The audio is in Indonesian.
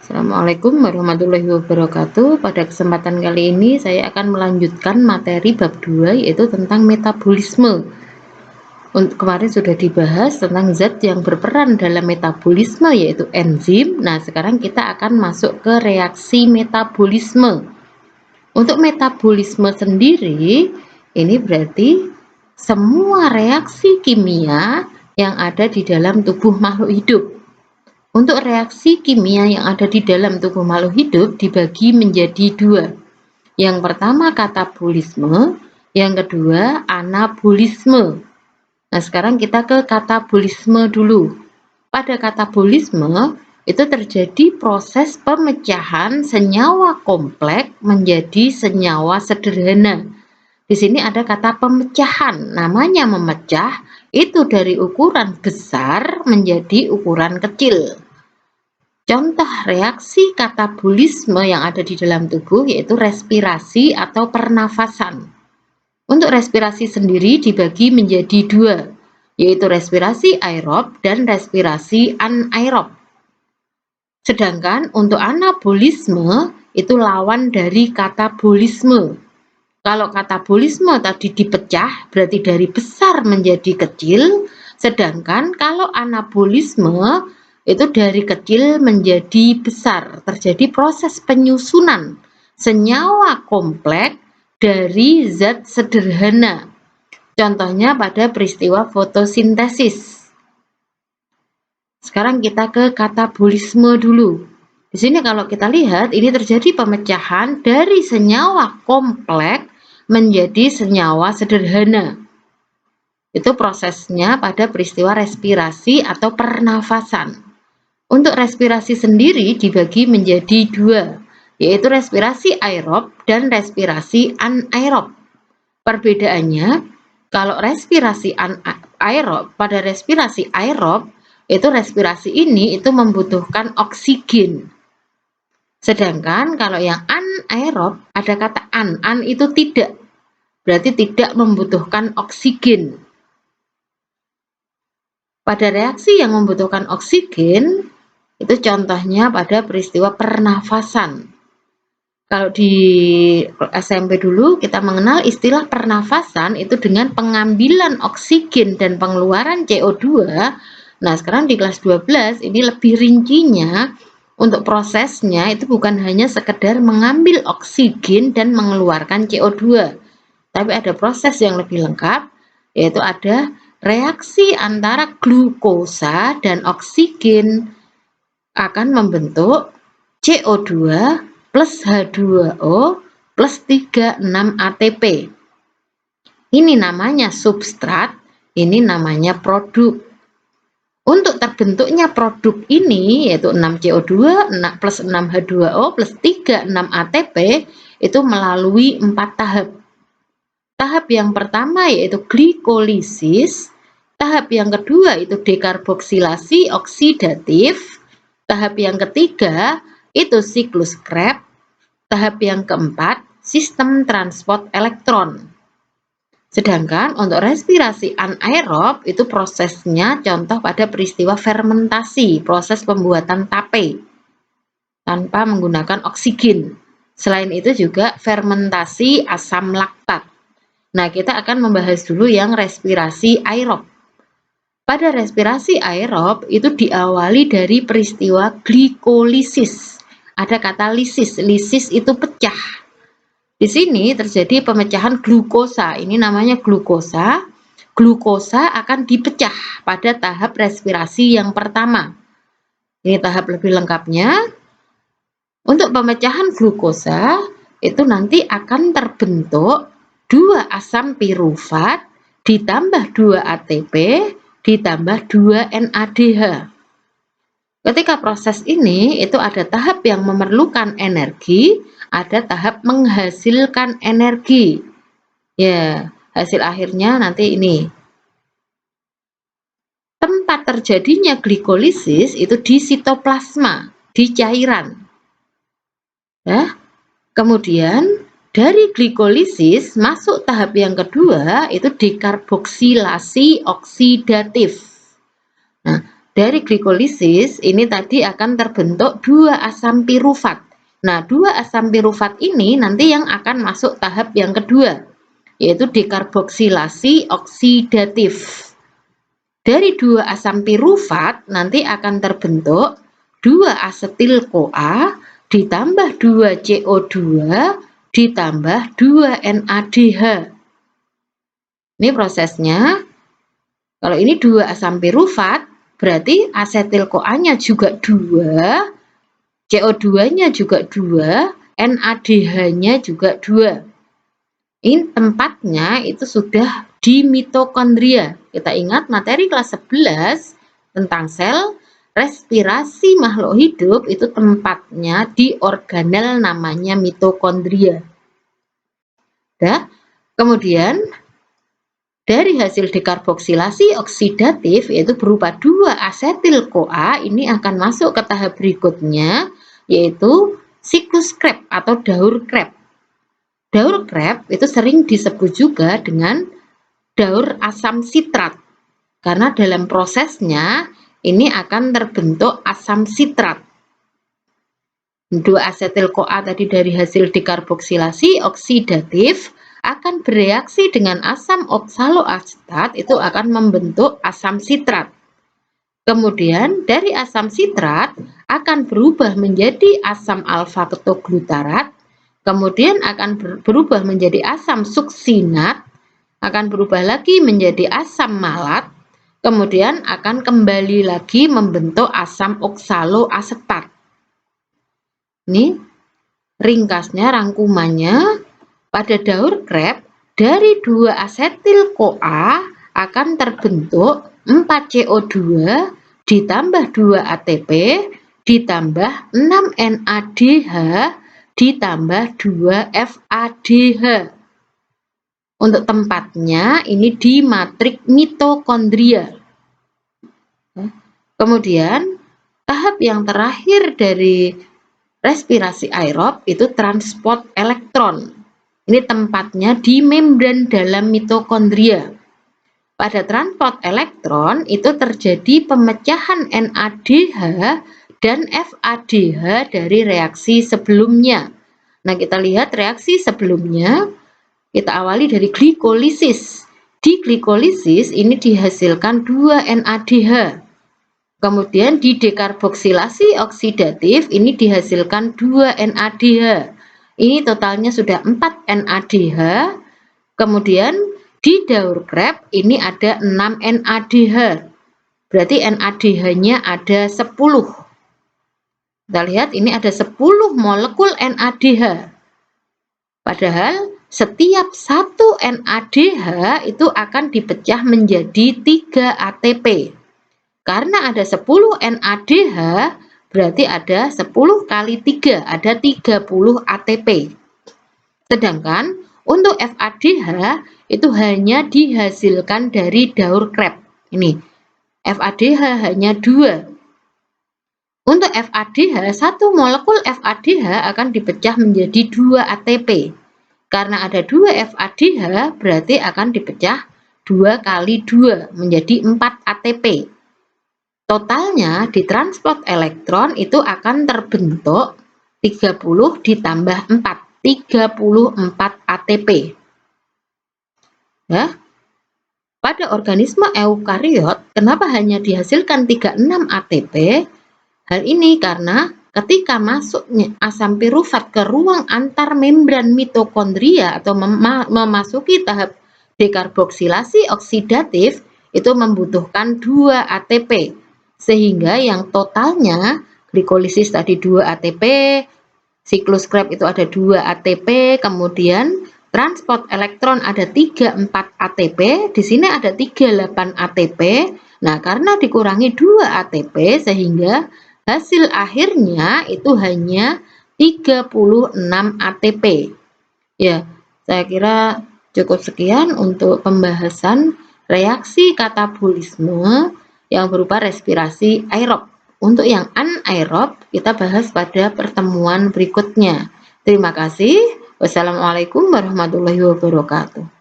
Assalamualaikum warahmatullahi wabarakatuh. Pada kesempatan kali ini saya akan melanjutkan materi bab 2 yaitu tentang metabolisme. Untuk kemarin sudah dibahas tentang zat yang berperan dalam metabolisme yaitu enzim. Nah, sekarang kita akan masuk ke reaksi metabolisme. Untuk metabolisme sendiri ini berarti semua reaksi kimia yang ada di dalam tubuh makhluk hidup. Untuk reaksi kimia yang ada di dalam tubuh makhluk hidup dibagi menjadi dua. Yang pertama katabolisme, yang kedua anabolisme. Nah, sekarang kita ke katabolisme dulu. Pada katabolisme itu terjadi proses pemecahan senyawa kompleks menjadi senyawa sederhana. Di sini ada kata pemecahan. Namanya memecah itu dari ukuran besar menjadi ukuran kecil. Contoh reaksi katabolisme yang ada di dalam tubuh yaitu respirasi atau pernafasan. Untuk respirasi sendiri dibagi menjadi dua, yaitu respirasi aerob dan respirasi anaerob. Sedangkan untuk anabolisme itu lawan dari katabolisme. Kalau katabolisme tadi dipecah berarti dari besar menjadi kecil, sedangkan kalau anabolisme itu dari kecil menjadi besar, terjadi proses penyusunan senyawa kompleks dari zat sederhana. Contohnya pada peristiwa fotosintesis. Sekarang kita ke katabolisme dulu. Di sini kalau kita lihat ini terjadi pemecahan dari senyawa kompleks menjadi senyawa sederhana. Itu prosesnya pada peristiwa respirasi atau pernafasan. Untuk respirasi sendiri dibagi menjadi dua, yaitu respirasi aerob dan respirasi anaerob. Perbedaannya, kalau respirasi anaerob, pada respirasi aerob, itu respirasi ini itu membutuhkan oksigen. Sedangkan kalau yang anaerob, ada kata an itu tidak, berarti tidak membutuhkan oksigen. Pada reaksi yang membutuhkan oksigen, itu contohnya pada peristiwa pernafasan. Kalau di SMP dulu kita mengenal istilah pernafasan itu dengan pengambilan oksigen dan pengeluaran CO2. Nah, sekarang di kelas 12 ini lebih rincinya untuk prosesnya itu bukan hanya sekedar mengambil oksigen dan mengeluarkan CO2. Tapi ada proses yang lebih lengkap, yaitu ada reaksi antara glukosa dan oksigen akan membentuk CO2 plus H2O plus 36 ATP. Ini namanya substrat, ini namanya produk. Untuk terbentuknya produk ini yaitu 6 CO2 plus 6 H2O plus 36 ATP itu melalui 4 tahap. Tahap yang pertama yaitu glikolisis, tahap yang kedua itu dekarboksilasi oksidatif, tahap yang ketiga itu siklus Krebs, tahap yang keempat sistem transport elektron. Sedangkan untuk respirasi anaerob itu prosesnya contoh pada peristiwa fermentasi, proses pembuatan tape tanpa menggunakan oksigen. Selain itu juga fermentasi asam laktat. Nah, kita akan membahas dulu yang respirasi aerob. Pada respirasi aerob itu diawali dari peristiwa glikolisis. Ada kata lisis, lisis itu pecah. Di sini terjadi pemecahan glukosa, ini namanya glukosa. Glukosa akan dipecah pada tahap respirasi yang pertama. Ini tahap lebih lengkapnya. Untuk pemecahan glukosa itu nanti akan terbentuk 2 asam pirufat ditambah 2 ATP ditambah 2 NADH. Ketika proses ini itu ada tahap yang memerlukan energi, ada tahap menghasilkan energi. Ya, hasil akhirnya nanti ini. Tempat terjadinya glikolisis itu di sitoplasma, di cairan. Ya. Kemudian dari glikolisis masuk tahap yang kedua itu dekarboksilasi oksidatif. Nah, dari glikolisis ini tadi akan terbentuk 2 asam pirufat. Nah, 2 asam pirufat ini nanti yang akan masuk tahap yang kedua, yaitu dekarboksilasi oksidatif. Dari 2 asam pirufat nanti akan terbentuk 2 asetil-CoA ditambah 2 CO2 ditambah 2 NADH. Ini prosesnya. Kalau ini 2 asam pirufat, berarti asetil-CoA-nya juga 2, CO2-nya juga 2, NADH-nya juga 2. Ini tempatnya itu sudah di mitokondria. Kita ingat materi kelas 11 tentang sel, respirasi makhluk hidup itu tempatnya di organel namanya mitokondria. Nah, kemudian dari hasil dekarboksilasi oksidatif yaitu berupa 2 asetil-CoA ini akan masuk ke tahap berikutnya, yaitu siklus Krebs atau daur Krebs. Daur Krebs itu sering disebut juga dengan daur asam sitrat, karena dalam prosesnya ini akan terbentuk asam sitrat. 2 asetil-CoA tadi dari hasil dekarboksilasi oksidatif akan bereaksi dengan asam oksaloasetat, itu akan membentuk asam sitrat. Kemudian dari asam sitrat akan berubah menjadi asam alfa ketoglutarat, kemudian akan berubah menjadi asam suksinat, akan berubah lagi menjadi asam malat, kemudian akan kembali lagi membentuk asam oksaloasetat. Ini ringkasnya, rangkumannya. Pada daur Krebs, dari 2 asetil-CoA akan terbentuk 4 CO2 ditambah 2 ATP ditambah 6 NADH ditambah 2 FADH. Untuk tempatnya ini di matrik mitokondria. Kemudian tahap yang terakhir dari respirasi aerob itu transport elektron. Ini tempatnya di membran dalam mitokondria. Pada transport elektron itu terjadi pemecahan NADH dan FADH dari reaksi sebelumnya. Nah, kita lihat reaksi sebelumnya. Kita awali dari glikolisis. Di glikolisis ini dihasilkan 2 NADH. Kemudian di dekarboksilasi oksidatif ini dihasilkan 2 NADH. Ini totalnya sudah 4 NADH. Kemudian di daur Krebs ini ada 6 NADH. Berarti NADH-nya ada 10. Kita lihat ini ada 10 molekul NADH. Padahal setiap 1 NADH itu akan dipecah menjadi 3 ATP. Karena ada 10 NADH, berarti ada 10 kali 3, ada 30 ATP. Sedangkan untuk FADH itu hanya dihasilkan dari daur Krebs. Ini FADH hanya 2. Untuk FADH, 1 molekul FADH akan dipecah menjadi 2 ATP. Karena ada 2 FADH, berarti akan dipecah 2 kali 2 menjadi 4 ATP. Totalnya di transport elektron itu akan terbentuk 30 ditambah 4, 34 ATP. Ya. Pada organisme eukariot, kenapa hanya dihasilkan 36 ATP? Hal ini karena ketika masuknya asam pirufat ke ruang antar membran mitokondria atau memasuki tahap dekarboksilasi oksidatif, itu membutuhkan 2 ATP. Sehingga yang totalnya glikolisis tadi 2 ATP, siklus Krebs itu ada 2 ATP, kemudian transport elektron ada 34 ATP, di sini ada 38 ATP. Nah, karena dikurangi 2 ATP sehingga hasil akhirnya itu hanya 36 ATP. Ya, saya kira cukup sekian untuk pembahasan reaksi katabolisme yang berupa respirasi aerob. Untuk yang anaerob kita bahas pada pertemuan berikutnya. Terima kasih. Wassalamualaikum warahmatullahi wabarakatuh.